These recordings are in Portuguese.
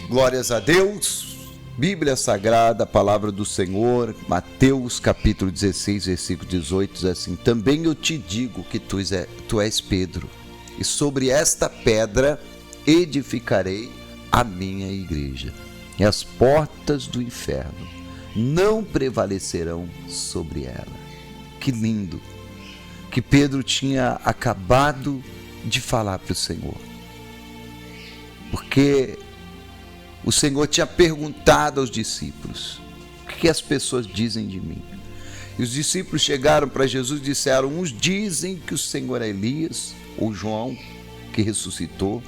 Glórias a Deus. Bíblia Sagrada, Palavra do Senhor, Mateus capítulo 16, versículo 18, diz assim: também eu te digo que tu és Pedro, e sobre esta pedra edificarei a minha igreja, e as portas do inferno não prevalecerão sobre ela. Que lindo que Pedro tinha acabado de falar para o Senhor, porque o Senhor tinha perguntado aos discípulos: o que as pessoas dizem de mim? E os discípulos chegaram para Jesus e disseram: uns dizem que o Senhor é Elias, ou João, que ressuscitou,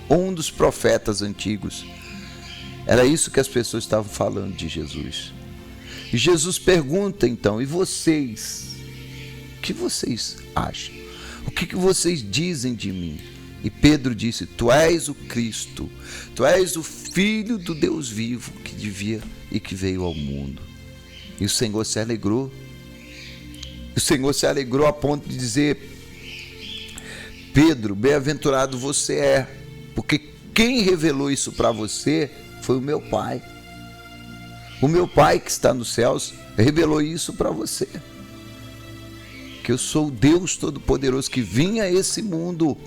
ou um dos profetas antigos. Era isso que as pessoas estavam falando de Jesus. E Jesus pergunta então: e vocês? O que vocês acham? O que vocês dizem de mim? E Pedro disse: tu és o Cristo, tu és o Filho do Deus vivo que devia e que veio ao mundo. E o Senhor se alegrou. O Senhor se alegrou a ponto de dizer: Pedro, bem-aventurado você é, porque quem revelou isso para você foi o meu Pai. O meu Pai que está nos céus revelou isso para você. Que eu sou o Deus Todo-Poderoso que vim a esse mundo.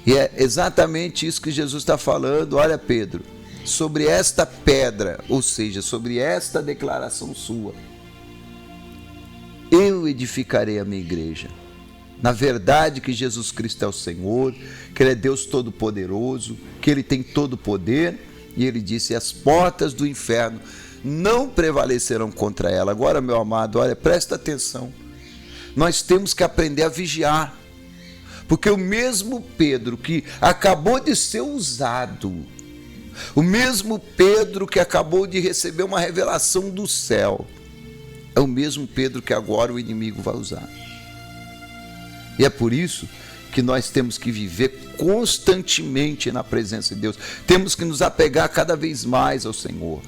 E é exatamente isso que Jesus está falando. Olha, Pedro, sobre esta pedra, ou seja, sobre esta declaração sua, eu edificarei a minha igreja. Na verdade que Jesus Cristo é o Senhor, que Ele é Deus Todo-Poderoso, que Ele tem todo o poder, e Ele disse: as portas do inferno não prevalecerão contra ela. Agora, meu amado, olha, presta atenção. Nós temos que aprender a vigiar. Porque o mesmo Pedro que acabou de ser usado, o mesmo Pedro que acabou de receber uma revelação do céu, é o mesmo Pedro que agora o inimigo vai usar. E é por isso que nós temos que viver constantemente na presença de Deus. Temos que nos apegar cada vez mais ao Senhor.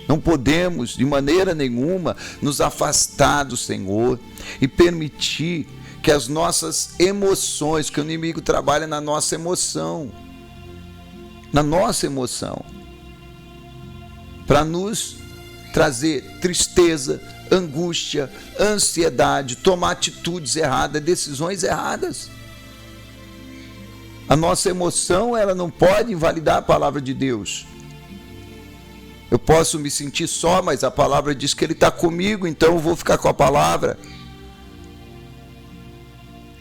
Não podemos, de maneira nenhuma, nos afastar do Senhor e permitir que as nossas emoções, que o inimigo trabalha na nossa emoção, para nos trazer tristeza, angústia, ansiedade, tomar atitudes erradas, decisões erradas. A nossa emoção, ela não pode invalidar a palavra de Deus. Eu posso me sentir só, mas a palavra diz que Ele está comigo, então eu vou ficar com a palavra.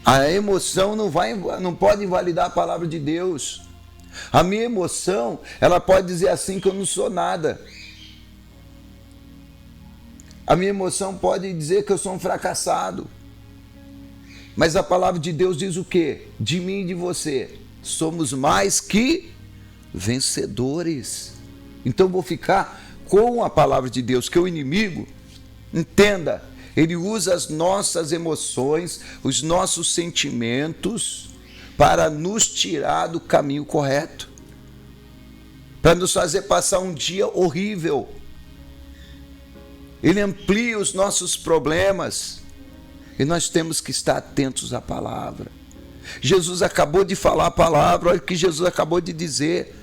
A emoção não pode invalidar a palavra de Deus. A minha emoção, ela pode dizer assim que eu não sou nada. A minha emoção pode dizer que eu sou um fracassado. Mas a palavra de Deus diz o quê? De mim e de você: somos mais que vencedores. Então vou ficar com a palavra de Deus, que o inimigo, entenda, ele usa as nossas emoções, os nossos sentimentos, para nos tirar do caminho correto, para nos fazer passar um dia horrível. Ele amplia os nossos problemas e nós temos que estar atentos à palavra. Jesus acabou de falar a palavra, olha o que Jesus acabou de dizer: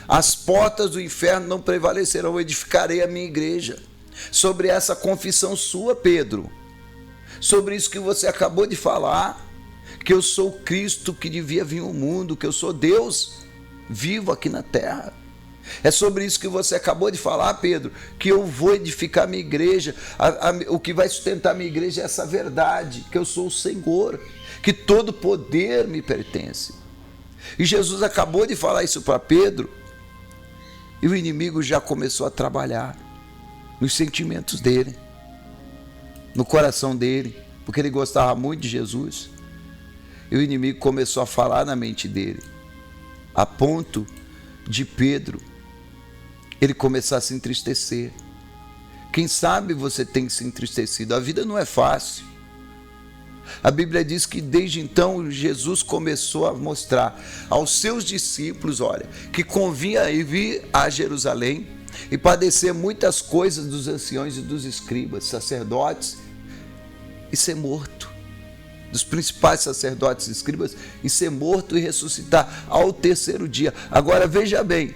as portas do inferno não prevalecerão, eu edificarei a minha igreja. Sobre essa confissão sua, Pedro, sobre isso que você acabou de falar, que eu sou o Cristo que devia vir ao mundo, que eu sou Deus vivo aqui na terra. É sobre isso que você acabou de falar, Pedro, que eu vou edificar a minha igreja. O que vai sustentar a minha igreja é essa verdade, que eu sou o Senhor, que todo poder me pertence. E Jesus acabou de falar isso para Pedro, e o inimigo já começou a trabalhar nos sentimentos dele, no coração dele, porque ele gostava muito de Jesus. E o inimigo começou a falar na mente dele, a ponto de Pedro, ele começar a se entristecer. Quem sabe você tem se entristecido, a vida não é fácil. A Bíblia diz que desde então Jesus começou a mostrar aos seus discípulos, olha, que convinha vir a Jerusalém e padecer muitas coisas dos anciões e dos escribas, sacerdotes, e ser morto. dos principais sacerdotes e escribas, e ser morto e ressuscitar ao terceiro dia. Agora veja bem,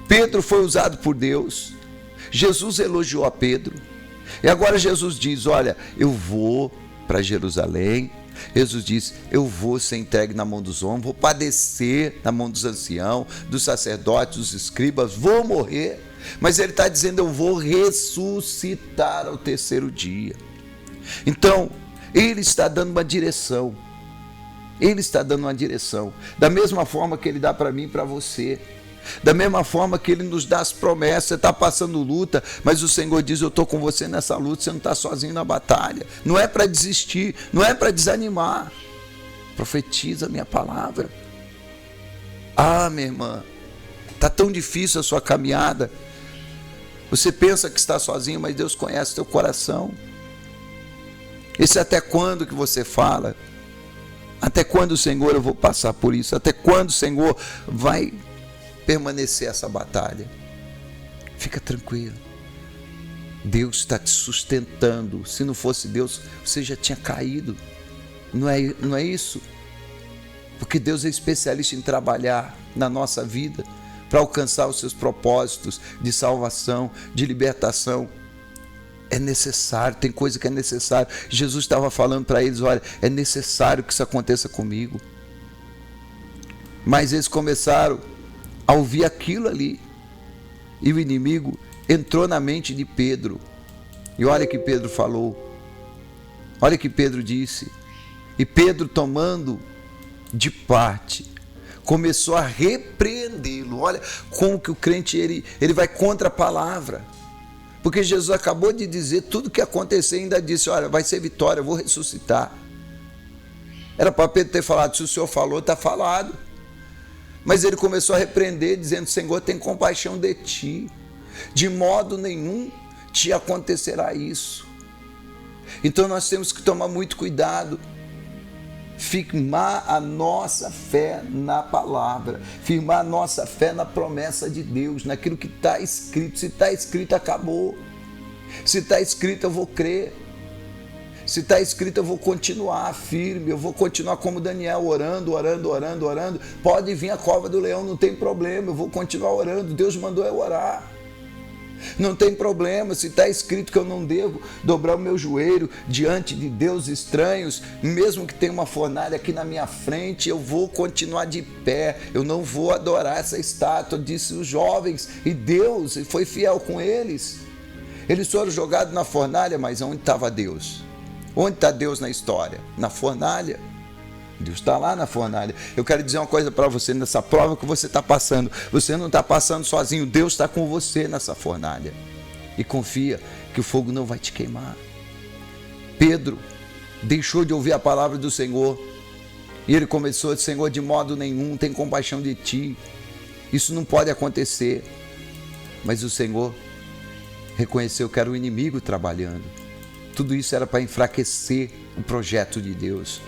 Pedro foi usado por Deus, Jesus elogiou a Pedro, e agora Jesus diz, olha, eu vou para Jerusalém. Jesus diz, eu vou ser entregue na mão dos homens, vou padecer na mão dos anciãos, dos sacerdotes, dos escribas, vou morrer, mas ele está dizendo, eu vou ressuscitar ao terceiro dia. Então, ele está dando uma direção, da mesma forma que ele dá para mim e para você, da mesma forma que ele nos dá as promessas. Você está passando luta, mas o Senhor diz, eu estou com você nessa luta, você não está sozinho na batalha. Não é para desistir, não é para desanimar. Profetiza a minha palavra. Ah, minha irmã, está tão difícil a sua caminhada. Você pensa que está sozinho, mas Deus conhece o teu coração. Esse até quando que você fala? Até quando, Senhor, eu vou passar por isso? Até quando, Senhor, vai permanecer essa batalha? Fica tranquilo, Deus está te sustentando. Se não fosse Deus, você já tinha caído. Não é isso? Porque Deus é especialista em trabalhar na nossa vida para alcançar os seus propósitos de salvação, de libertação. É necessário, tem coisa que é necessário. Jesus estava falando para eles, olha, é necessário que isso aconteça comigo. Mas eles começaram a ouvir aquilo ali, e o inimigo entrou na mente de Pedro, e olha que Pedro falou, olha que Pedro disse, e Pedro, tomando de parte, começou a repreendê-lo. Olha como que o crente ele vai contra a palavra, porque Jesus acabou de dizer tudo o que acontecer, e ainda disse, olha, vai ser vitória, eu vou ressuscitar. Era para Pedro ter falado, se o Senhor falou, está falado. Mas ele começou a repreender, dizendo, Senhor, tem compaixão de ti, de modo nenhum te acontecerá isso. Então nós temos que tomar muito cuidado, firmar a nossa fé na palavra, firmar a nossa fé na promessa de Deus, naquilo que está escrito. Se está escrito, acabou. Se está escrito, eu vou crer. Se está escrito, eu vou continuar firme, eu vou continuar como Daniel, orando. Pode vir a cova do leão, não tem problema, eu vou continuar orando. Deus mandou eu orar. Não tem problema, se está escrito que eu não devo dobrar o meu joelho diante de deuses estranhos, mesmo que tenha uma fornalha aqui na minha frente, eu vou continuar de pé, eu não vou adorar essa estátua, disse os jovens, e Deus foi fiel com eles. Eles foram jogados na fornalha, mas onde estava Deus? Onde está Deus na história? Na fornalha. Deus está lá na fornalha. Eu quero dizer uma coisa para você, nessa prova que você está passando, você não está passando sozinho, Deus está com você nessa fornalha. E confia que o fogo não vai te queimar. Pedro deixou de ouvir a palavra do Senhor, e ele começou a dizer, Senhor, de modo nenhum, tem compaixão de ti, isso não pode acontecer. Mas o Senhor reconheceu que era o inimigo trabalhando. Tudo isso era para enfraquecer o projeto de Deus.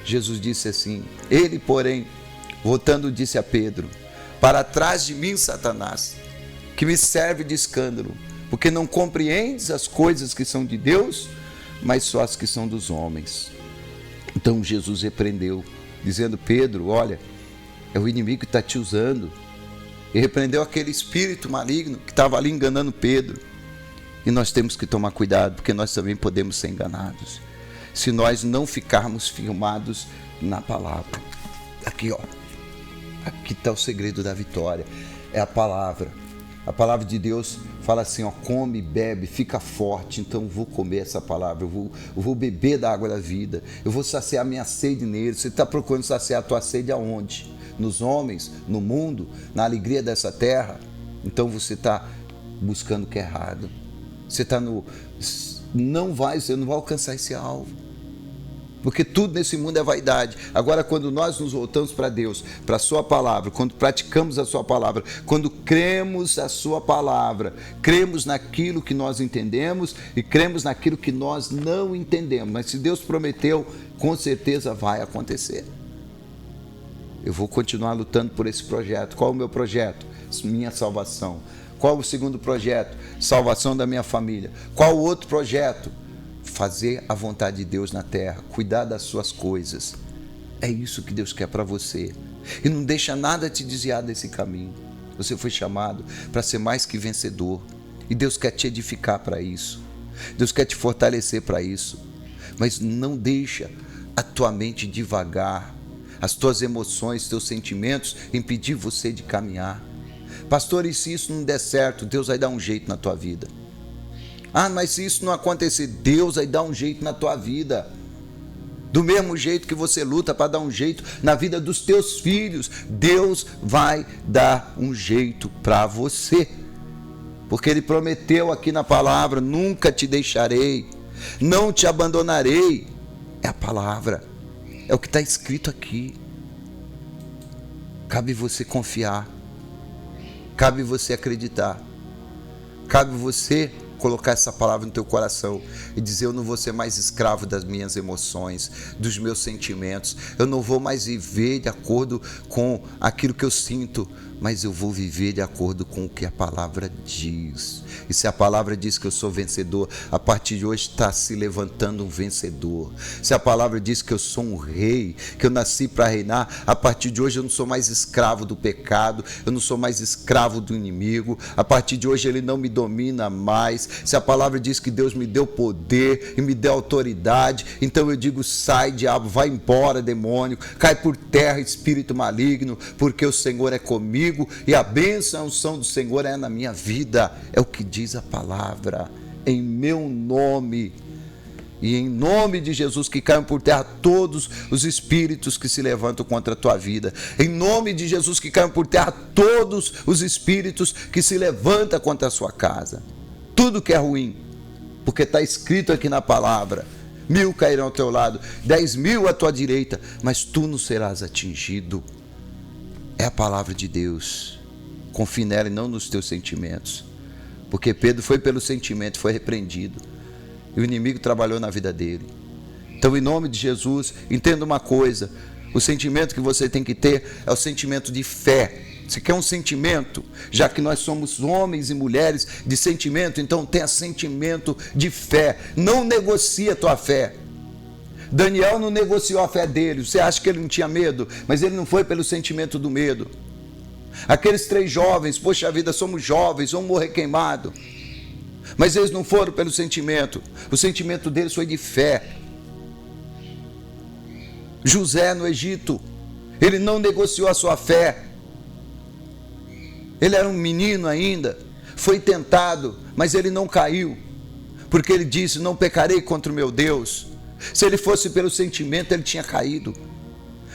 Jesus disse assim, ele, porém, voltando, disse a Pedro, para trás de mim, Satanás, que me serve de escândalo, porque não compreendes as coisas que são de Deus, mas só as que são dos homens. Então Jesus repreendeu, dizendo, Pedro, olha, é o inimigo que está te usando. E repreendeu aquele espírito maligno que estava ali enganando Pedro. E nós temos que tomar cuidado, porque nós também podemos ser enganados, se nós não ficarmos firmados na palavra. Aqui, ó, aqui está o segredo da vitória, é a palavra. A palavra de Deus fala assim, ó, come, bebe, fica forte. Então eu vou comer essa palavra, eu vou beber da água da vida, eu vou saciar minha sede nele. Você está procurando saciar a tua sede aonde? Nos homens, no mundo, na alegria dessa terra? Então você está buscando o que é errado. Você está você não vai alcançar esse alvo, porque tudo nesse mundo é vaidade. Agora, quando nós nos voltamos para Deus, para a sua palavra, quando praticamos a sua palavra, quando cremos a sua palavra, cremos naquilo que nós entendemos e cremos naquilo que nós não entendemos, mas se Deus prometeu, com certeza vai acontecer. Eu vou continuar lutando por esse projeto. Qual é o meu projeto? Minha salvação. Qual o segundo projeto? Salvação da minha família. Qual o outro projeto? fazer a vontade de Deus na terra, cuidar das suas coisas. É isso que Deus quer para você. E não deixa nada te desviar desse caminho. Você foi chamado para ser mais que vencedor. E Deus quer te edificar para isso. Deus quer te fortalecer para isso. Mas não deixa a tua mente divagar, as tuas emoções, teus sentimentos impedir você de caminhar. Pastor, e se isso não der certo, Deus vai dar um jeito na tua vida. Ah, mas se isso não acontecer, Deus vai dar um jeito na tua vida. Do mesmo jeito que você luta para dar um jeito na vida dos teus filhos, Deus vai dar um jeito para você. Porque Ele prometeu aqui na palavra: nunca te deixarei, não te abandonarei. É a palavra, é o que está escrito aqui. Cabe você confiar, cabe você acreditar, cabe você colocar essa palavra no teu coração e dizer: eu não vou ser mais escravo das minhas emoções, dos meus sentimentos, eu não vou mais viver de acordo com aquilo que eu sinto, mas eu vou viver de acordo com o que a palavra diz. E se a palavra diz que eu sou vencedor, a partir de hoje está se levantando um vencedor. Se a palavra diz que eu sou um rei, que eu nasci para reinar, a partir de hoje eu não sou mais escravo do pecado, eu não sou mais escravo do inimigo, a partir de hoje ele não me domina mais. Se a palavra diz que Deus me deu poder e me deu autoridade, então eu digo: sai, diabo, vai embora, demônio, cai por terra, espírito maligno, porque o Senhor é comigo e a bênção, a unção do Senhor é na minha vida. É o que diz a palavra. Em meu nome e em nome de Jesus, que caiam por terra todos os espíritos que se levantam contra a tua vida. Em nome de Jesus, que caiam por terra todos os espíritos que se levantam contra a sua casa. Tudo que é ruim, porque está escrito aqui na palavra: 1000 cairão ao teu lado, 10.000 à tua direita, mas tu não serás atingido. É a palavra de Deus. Confie nela e não nos teus sentimentos. Porque Pedro foi pelo sentimento, foi repreendido. E o inimigo trabalhou na vida dele. Então, em nome de Jesus, entenda uma coisa: o sentimento que você tem que ter é o sentimento de fé. Você quer um sentimento? Já que nós somos homens e mulheres de sentimento, então tenha sentimento de fé. Não negocie a tua fé. Daniel não negociou a fé dele. Você acha que ele não tinha medo? Mas ele não foi pelo sentimento do medo. Aqueles 3 jovens, poxa vida, somos jovens, vamos morrer queimado. Mas eles não foram pelo sentimento. O sentimento deles foi de fé. José no Egito, ele não negociou a sua fé. Ele era um menino ainda, foi tentado, mas ele não caiu, porque ele disse: não pecarei contra o meu Deus. Se ele fosse pelo sentimento, ele tinha caído.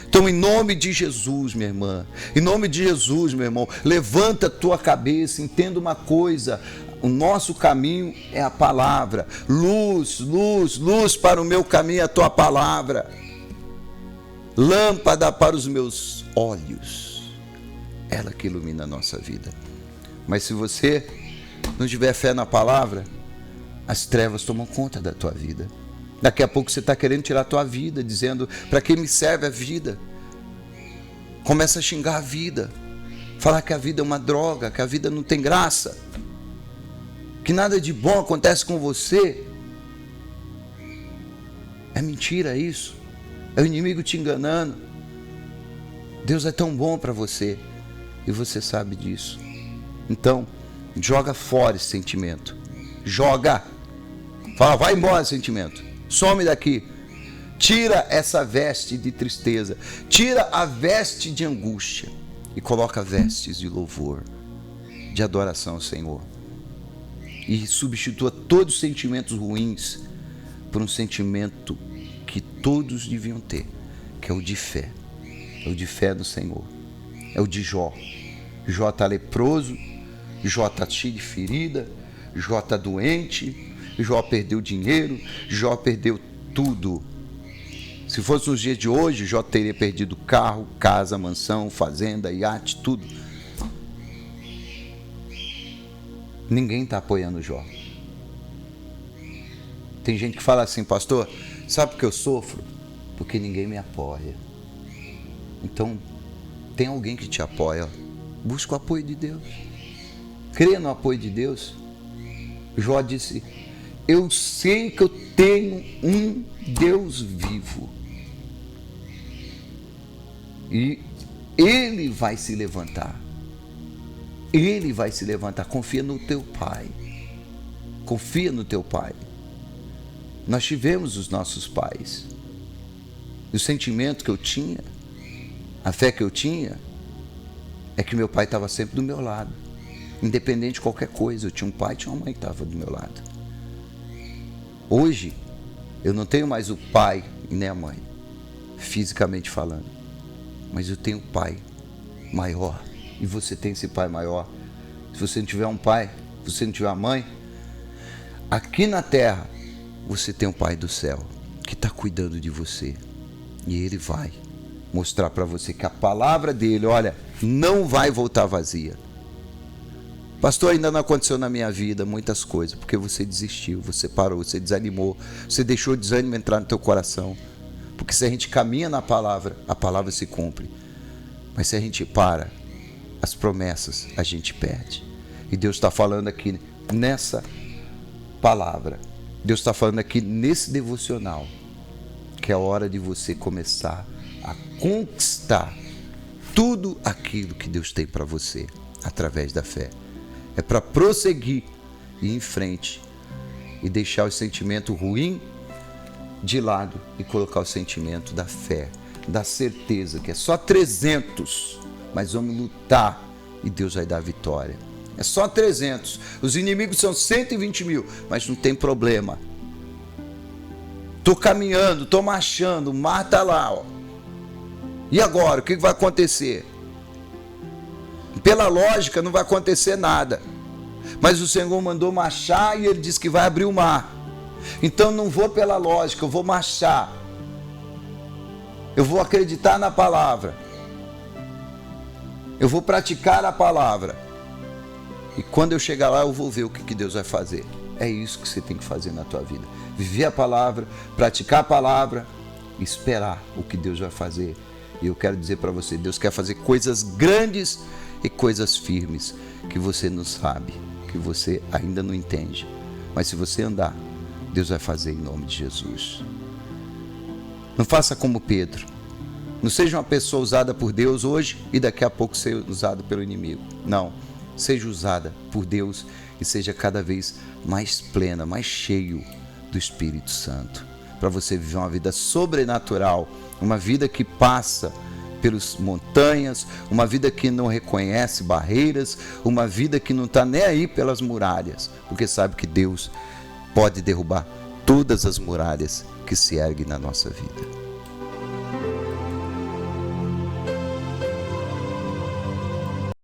Então, em nome de Jesus, minha irmã, em nome de Jesus, meu irmão, levanta a tua cabeça, entenda uma coisa: o nosso caminho é a palavra. Luz, luz, luz para o meu caminho é a tua palavra. Lâmpada para os meus olhos, ela que ilumina a nossa vida. Mas se você não tiver fé na palavra, as trevas tomam conta da tua vida. Daqui a pouco você está querendo tirar a tua vida, dizendo: para que me serve a vida? Começa a xingar a vida, falar que a vida é uma droga, que a vida não tem graça, que nada de bom acontece com você. É mentira isso, é o inimigo te enganando. Deus é tão bom para você e você sabe disso. Então, joga fora esse sentimento. Joga. Fala: vai embora sentimento. Some daqui. Tira essa veste de tristeza. Tira a veste de angústia e coloca vestes de louvor, de adoração ao Senhor. E substitua todos os sentimentos ruins por um sentimento que todos deviam ter, que é o de fé. É o de fé no Senhor. É o de Jó. Jó está leproso, Jó está cheio de ferida, Jó está doente, Jó perdeu dinheiro, Jó perdeu tudo. Se fosse nos dias de hoje, Jó teria perdido carro, casa, mansão, fazenda, iate, tudo. Ninguém está apoiando Jó. Tem gente que fala assim: pastor, sabe por que eu sofro? Porque ninguém me apoia. Então, tem alguém que te apoia. Busca o apoio de Deus. Creia no apoio de Deus. Jó disse eu sei que eu tenho um Deus vivo. E Ele vai se levantar. Ele vai se levantar. Confia no teu Pai. Confia no teu Pai. Nós tivemos os nossos pais. E o sentimento que eu tinha, a fé que eu tinha, é que meu pai estava sempre do meu lado. Independente de qualquer coisa, eu tinha um pai e tinha uma mãe que estava do meu lado. Hoje, eu não tenho mais o pai e nem a mãe, fisicamente falando. Mas eu tenho um pai maior. E você tem esse pai maior. Se você não tiver um pai, se você não tiver uma mãe, aqui na terra, você tem um pai do céu que está cuidando de você. E Ele vai mostrar para você que a palavra dele, olha, não vai voltar vazia. Pastor, ainda não aconteceu na minha vida muitas coisas, porque você desistiu, você parou, você desanimou, você deixou o desânimo entrar no teu coração. Porque se a gente caminha na palavra, a palavra se cumpre. Mas se a gente para, as promessas a gente perde. E Deus está falando aqui nessa palavra, Deus está falando aqui nesse devocional, que é a hora de você começar a conquistar tudo aquilo que Deus tem para você, através da fé. É para prosseguir e ir em frente e deixar o sentimento ruim de lado e colocar o sentimento da fé, da certeza, que é só 300, mas vamos lutar e Deus vai dar a vitória. É só 300, os inimigos são 120 mil, mas não tem problema. Estou caminhando, estou marchando, o mar está lá, ó. E agora, o que vai acontecer? Pela lógica não vai acontecer nada, mas o Senhor mandou marchar e Ele disse que vai abrir o mar. Então não vou pela lógica, eu vou marchar, eu vou acreditar na palavra, eu vou praticar a palavra, e quando eu chegar lá eu vou ver o que Deus vai fazer. É isso que você tem que fazer na tua vida, viver a palavra, praticar a palavra, esperar o que Deus vai fazer. E eu quero dizer para você, Deus quer fazer coisas grandes e coisas firmes que você não sabe, que você ainda não entende, mas se você andar, Deus vai fazer em nome de Jesus. Não faça como Pedro. Não seja uma pessoa usada por Deus hoje e daqui a pouco ser usada pelo inimigo. Não. Seja usada por Deus e seja cada vez mais plena, mais cheio do Espírito Santo. Para você viver uma vida sobrenatural, uma vida que passa pelas montanhas, uma vida que não reconhece barreiras, uma vida que não está nem aí pelas muralhas, porque sabe que Deus pode derrubar todas as muralhas que se erguem na nossa vida.